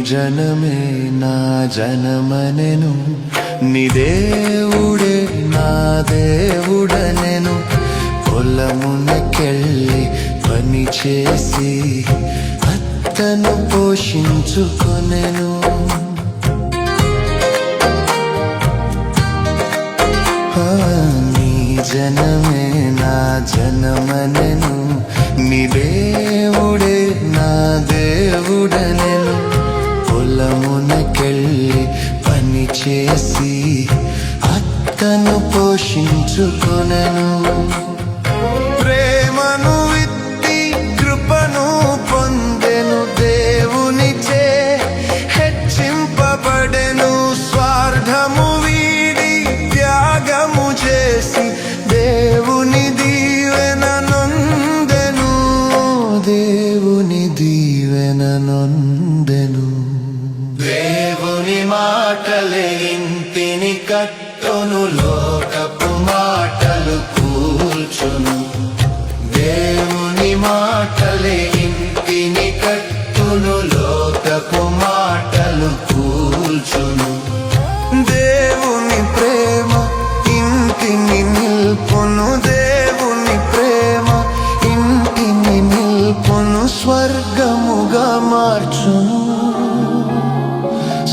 జనమే నా జనమనెను, నీ దేవుడే నా దేవుడనెను. పొలమునకెళ్ళి పని చేసి అత్తను పోషించుకొనెను. నీ జనమే నా జనమనెను, నీ దేవుడే నా దేవుడనెను. పొలమునకెళ్ళి పని చేసి అత్తను పోషించుకొనెను. ప్రేమను విత్తి కృపను పొందెను, దేవునిచే హెచ్చింపబడెను. స్వార్థము వీడి త్యాగము చేసి దేవుని దీవెన నొందెను, దేవుని దీవెన నొందెను. దేవుని మాటలే ఇంటిని కట్టును, లోకపు మాటలు కూల్చును. దేవుని మాటలే ఇంటిని కట్టును, లోకపు మాటలు కూల్చును. దేవుని ప్రేమ ఇంటిని నిల్పును, దేవుని ప్రేమ ఇంటిని నిల్పును. స్వర్గముగా మార్చును,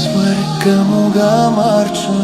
స్వర్గముగా మార్చును.